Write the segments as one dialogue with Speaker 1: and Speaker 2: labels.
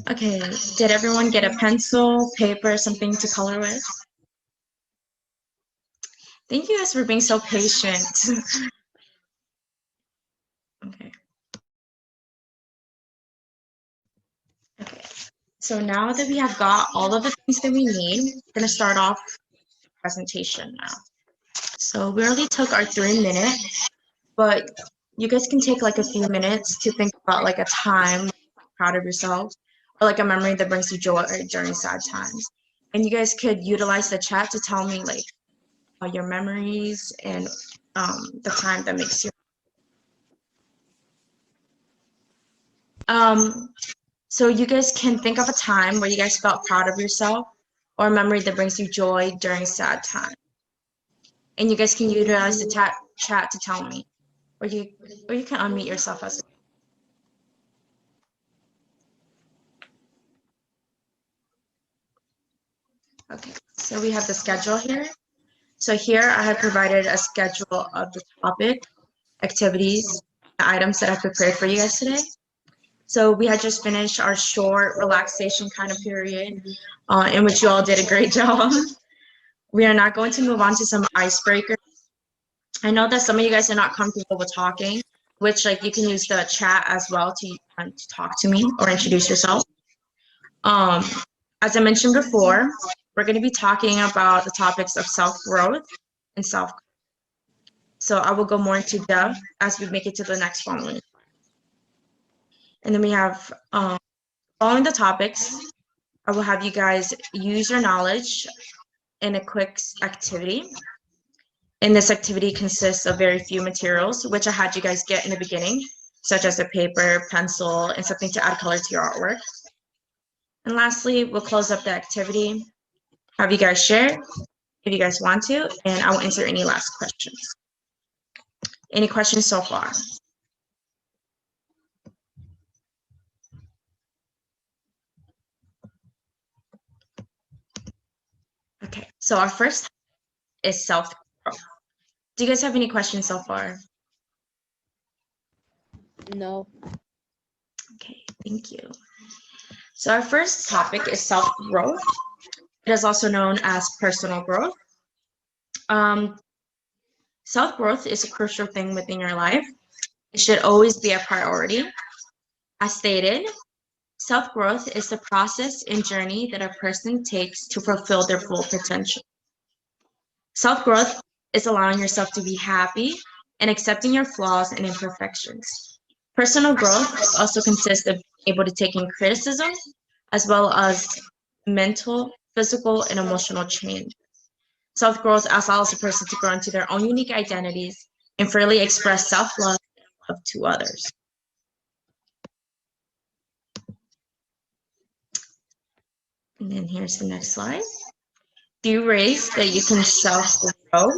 Speaker 1: Okay, did everyone get a pencil, paper, something to color with? Thank you guys for being so patient. Okay. Okay. So now that we have got all of the things that we need, we're gonna start off the presentation now. So we already took our 3 minute, but you guys can take like a few minutes to think about like a time proud of yourself or like a memory that brings you joy during sad times. And you guys could utilize the chat to tell me like your memories and the time that makes you. Um, so you guys can think of a time where you guys felt proud of yourself or a memory that brings you joy during sad times. And you guys can utilize the chat to tell me, or you can unmute yourself as. Okay, so we have the schedule here. So here I have provided a schedule of the topic, activities, the items that I prepared for you guys today. So we had just finished our short relaxation kind of period in which you all did a great job. We are now going to move on to some icebreakers. I know that some of you guys are not comfortable with talking, which like you can use the chat as well to talk to me or introduce yourself. Um, as I mentioned before, we're going to be talking about the topics of self-growth and self. So I will go more into depth as we make it to the next following. And then we have following the topics, I will have you guys use your knowledge in a quick activity. And this activity consists of very few materials, which I had you guys get in the beginning, such as a paper, pencil, and something to add color to your artwork. And lastly, we'll close up the activity, have you guys share if you guys want to, and I will answer any last questions. Any questions so far? Okay, so our first is self-growth. Do you guys have any questions so far?
Speaker 2: No.
Speaker 1: Okay, thank you. So our first topic is self-growth. It is also known as personal growth. Self-growth is a crucial thing within your life. It should always be a priority. As stated, self-growth is the process and journey that a person takes to fulfill their full potential. Self-growth is allowing yourself to be happy and accepting your flaws and imperfections. Personal growth also consists of being able to take in criticism as well as mental, physical, and emotional change. Self-growth allows a person to grow into their own unique identities and freely express self-love and love to others. And then here's the next slide. 3 ways that you can self-grow.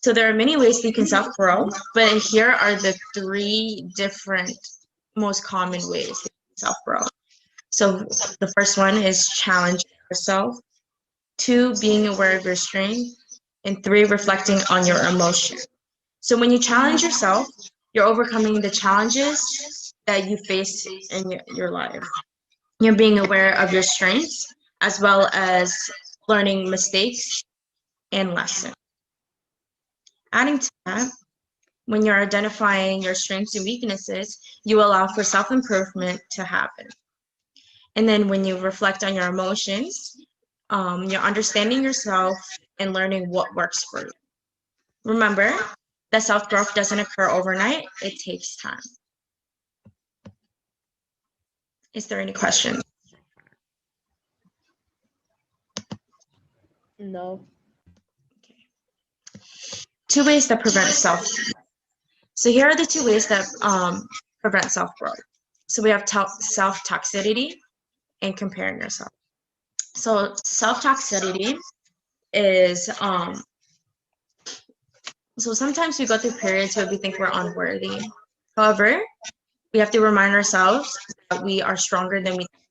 Speaker 1: So there are many ways that you can self-grow, but here are the 3 different most common ways that you can self-grow. So the first one is challenging yourself. 2, being aware of your strength. And 3, reflecting on your emotion. So when you challenge yourself, you're overcoming the challenges that you face in your life. You're being aware of your strengths as well as learning mistakes and lessons. Adding to that, when you're identifying your strengths and weaknesses, you allow for self-improvement to happen. And then when you reflect on your emotions, you're understanding yourself and learning what works for you. Remember that self-growth doesn't occur overnight, it takes time. Is there any questions?
Speaker 2: No.
Speaker 1: Okay. 2 ways that prevent self. So here are the 2 ways that prevent self-growth. So we have self-toxicity and comparing yourself. So self-toxicity is so sometimes we go through periods where we think we're unworthy. However, we have to remind ourselves that we are stronger than we think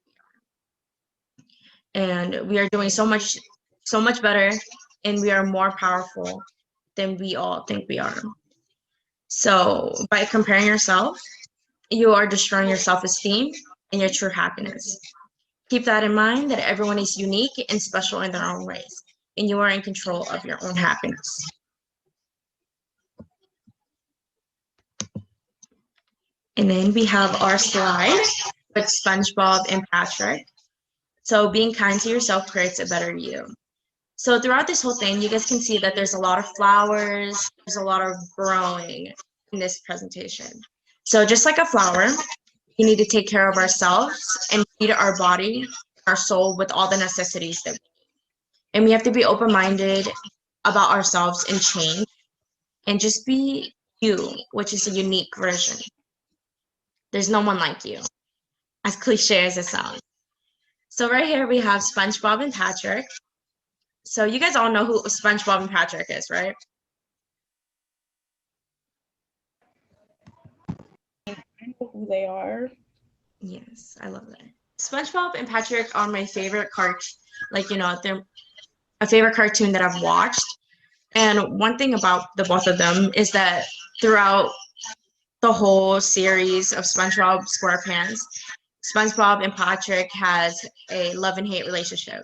Speaker 1: we are. And we are doing so much better, and we are more powerful than we all think we are. So by comparing yourself, you are destroying your self-esteem and your true happiness. Keep that in mind that everyone is unique and special in their own ways, and you are in control of your own happiness. And then we have our slide with SpongeBob and Patrick. So being kind to yourself creates a better you. So throughout this whole thing, you guys can see that there's a lot of flowers, there's a lot of growing in this presentation. So just like a flower, we need to take care of ourselves and feed our body, our soul with all the necessities that we need. And we have to be open-minded about ourselves and change and just be you, which is a unique version. There's no one like you, as cliche as it sounds. So right here we have SpongeBob and Patrick. So you guys all know who SpongeBob and Patrick is, right?
Speaker 2: I know who they are.
Speaker 1: Yes, I love that. SpongeBob and Patrick are my favorite they're a favorite cartoon that I've watched. And one thing about the both of them is that throughout the whole series of SpongeBob SquarePants, SpongeBob and Patrick has a love and hate relationship.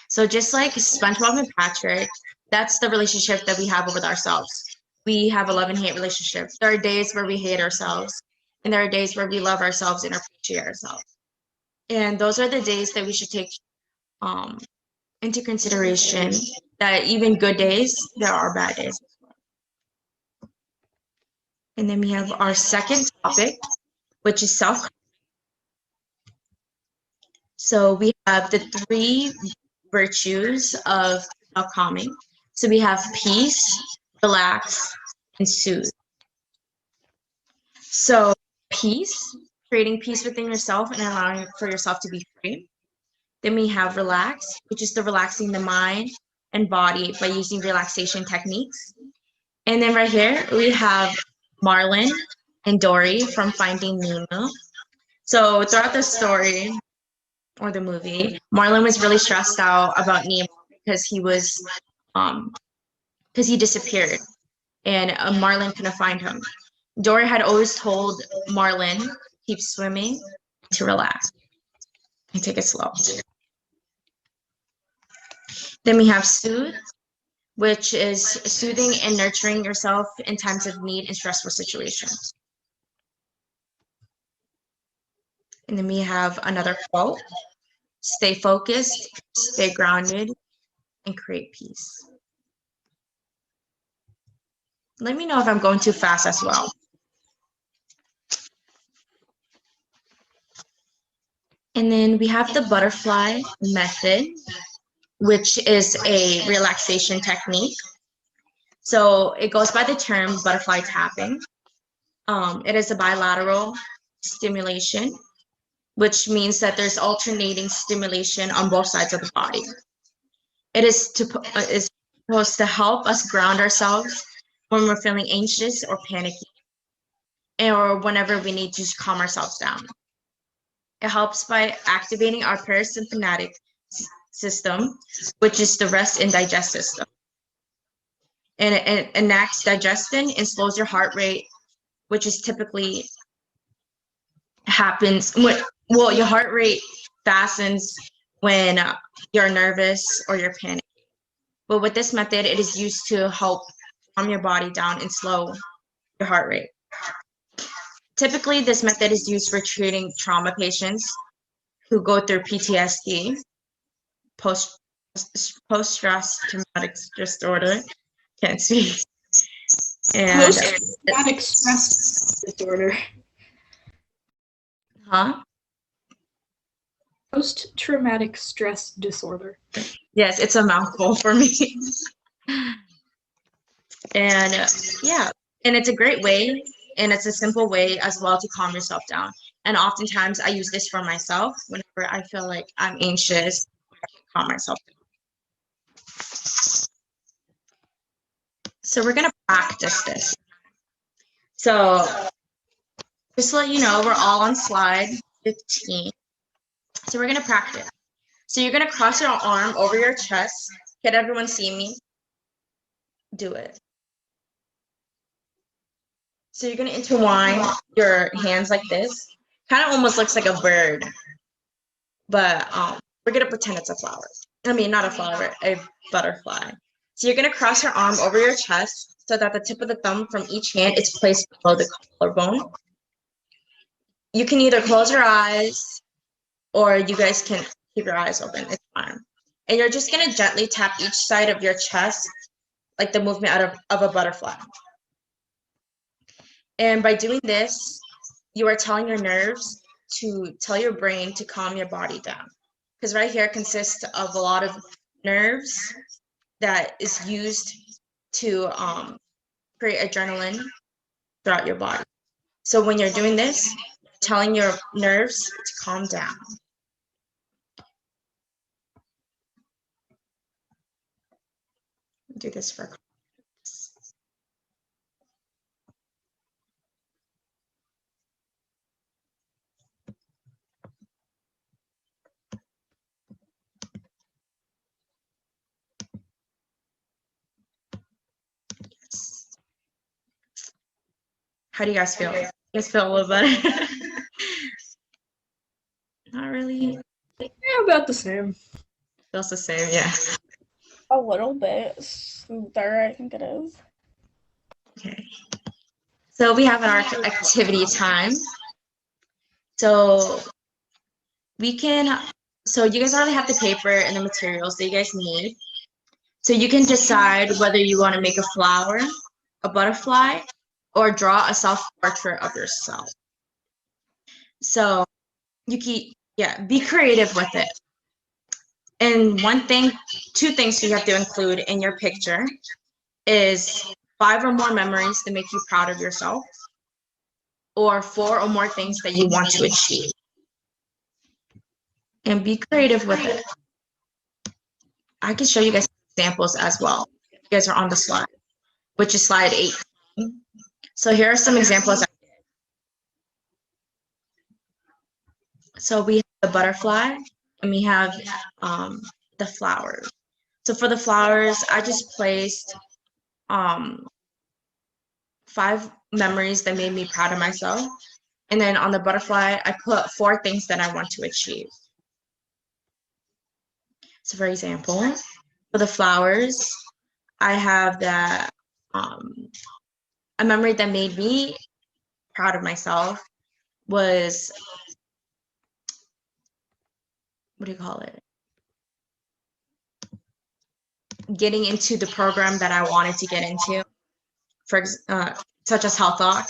Speaker 1: So just like SpongeBob and Patrick, that's the relationship that we have with ourselves. We have a love and hate relationship. There are days where we hate ourselves, and there are days where we love ourselves and appreciate ourselves. And those are the days that we should take into consideration, that even good days, there are bad days. And then we have our second topic, which is self. So we have the 3 virtues of calming. So we have peace, relax, and soothe. So peace, creating peace within yourself and allowing for yourself to be free. Then we have relax, which is the relaxing the mind and body by using relaxation techniques. And then right here we have Marlin and Dory from Finding Nemo. So throughout the story or the movie, Marlin was really stressed out about Nemo because he disappeared, and Marlin couldn't find him. Dory had always told Marlin, keep swimming, to relax and take it slow. Then we have soothe, which is soothing and nurturing yourself in times of need and stressful situations. And then we have another quote, stay focused, stay grounded, and create peace. Let me know if I'm going too fast as well. And then we have the butterfly method, which is a relaxation technique. So it goes by the term butterfly tapping. It is a bilateral stimulation, which means that there's alternating stimulation on both sides of the body. It is supposed to help us ground ourselves when we're feeling anxious or panicky, or whenever we need to calm ourselves down. It helps by activating our parasympathetic system, which is the rest and digest system. And it enacts digestion and slows your heart rate, which is typically happens when, well, your heart rate fastens when you're nervous or you're panicked. But with this method, it is used to help calm your body down and slow your heart rate. Typically, this method is used for treating trauma patients who go through PTSD, post-stress traumatic disorder, can't speak, and
Speaker 2: post-traumatic stress disorder.
Speaker 1: Huh?
Speaker 2: Post-traumatic stress disorder.
Speaker 1: Yes, it's a mouthful for me. And yeah, and it's a great way, and it's a simple way as well to calm yourself down. And oftentimes I use this for myself whenever I feel like I'm anxious, I can calm myself down. So we're gonna practice this. So just to let you know, we're all on slide 15. So we're gonna practice. So you're gonna cross your arm over your chest. Can everyone see me? Do it. So you're gonna intertwine your hands like this, Kind of almost looks like a bird, but we're gonna pretend it's a flower. I mean, not a flower, a butterfly. So you're gonna cross your arm over your chest so that the tip of the thumb from each hand is placed below the collarbone. You can either close your eyes or you guys can keep your eyes open. It's fine. And you're just gonna gently tap each side of your chest, like the movement of a butterfly. And by doing this, you are telling your nerves to tell your brain to calm your body down. Because right here consists of a lot of nerves that is used to create adrenaline throughout your body. So when you're doing this, telling your nerves to calm down. Do this for How do you guys feel? You guys feel a little better? Not really.
Speaker 2: Yeah, about the same.
Speaker 1: Feels the same, yeah.
Speaker 3: A little bit smoother, I think it is.
Speaker 1: Okay. So we have our activity time. So we can, so you guys already have the paper and the materials that you guys need. So you can decide whether you want to make a flower, a butterfly, or draw a self-portrait of yourself. So you be creative with it. And two things you have to include in your picture is 5 or more memories that make you proud of yourself, or 4 or more things that you want to achieve. And be creative with it. I can show you guys examples as well. You guys are on the slide, which is slide 8. So here are some examples. So we have the butterfly and we have the flowers. So for the flowers, I just placed 5 memories that made me proud of myself. And then on the butterfly, I put 4 things that I want to achieve. So for example, for the flowers, I have that a memory that made me proud of myself was, what do you call it? Getting into the program that I wanted to get into, such as Health Talk,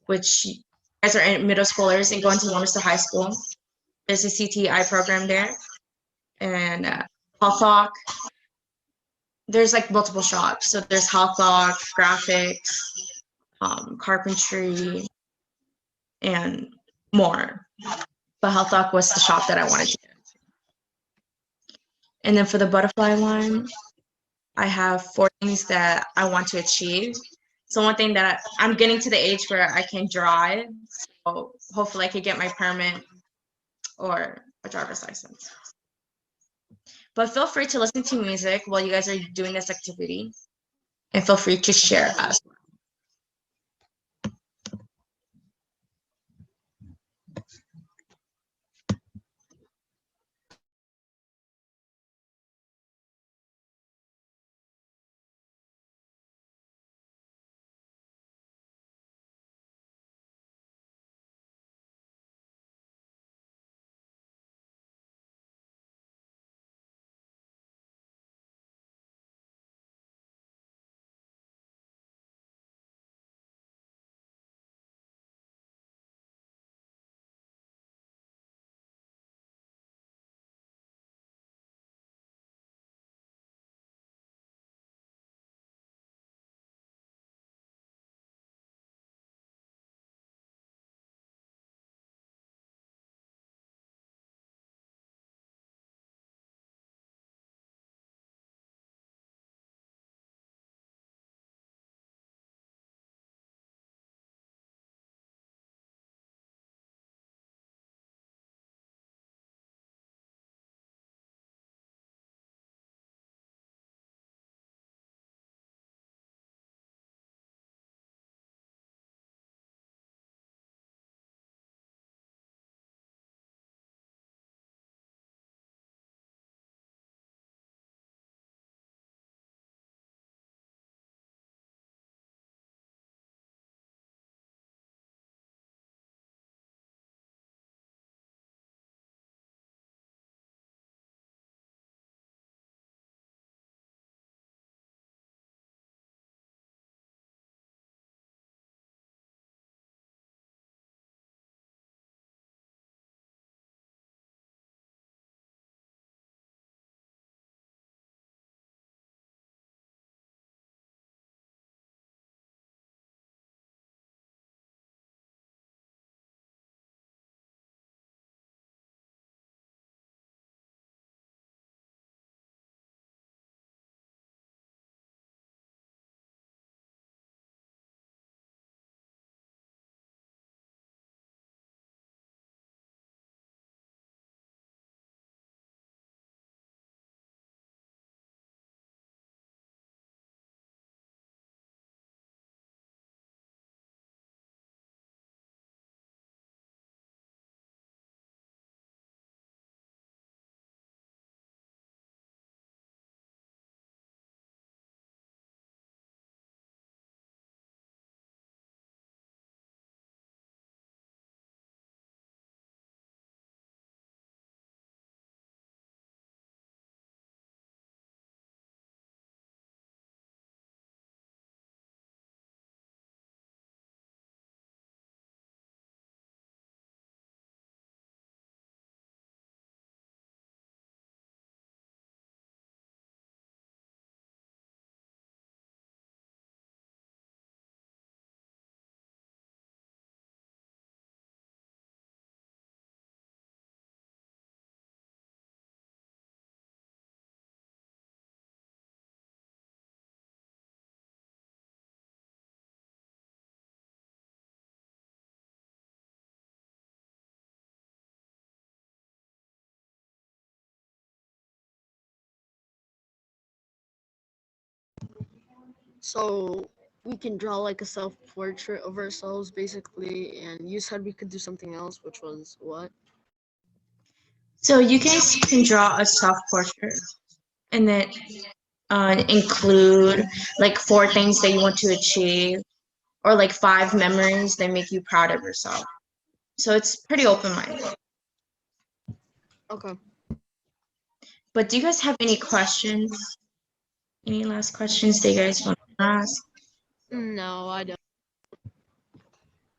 Speaker 1: which you guys are in middle schoolers and going to Warminster High School. There's a CTI program there, and Health Talk. There's like multiple shops. So there's Health Talk, graphics, carpentry, and more. But Health Talk was the shop that I wanted to get into. And then for the butterfly one, I have 4 things that I want to achieve. So one thing that I'm getting to the age where I can drive, so hopefully I could get my permit or a driver's license. But feel free to listen to music while you guys are doing this activity, and feel free to share as well.
Speaker 2: So we can draw like a self-portrait of ourselves, basically, and you said we could do something else, which was what?
Speaker 1: So you guys can draw a self-portrait and then include like 4 things that you want to achieve or like 5 memories that make you proud of yourself. So it's pretty open-minded.
Speaker 2: Okay.
Speaker 1: But do you guys have any questions? Any last questions that you guys want to ask?
Speaker 2: No, I don't.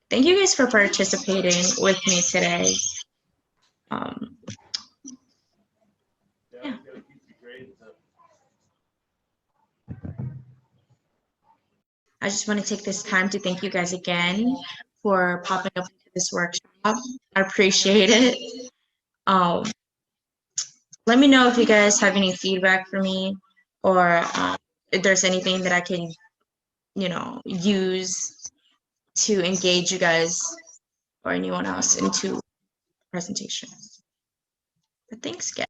Speaker 1: Thank you guys for participating with me today. Yeah. I just want to take this time to thank you guys again for popping up into this workshop. I appreciate it. Let me know if you guys have any feedback for me or if there's anything that I can, use to engage you guys or anyone else into the presentation. But thanks, guys.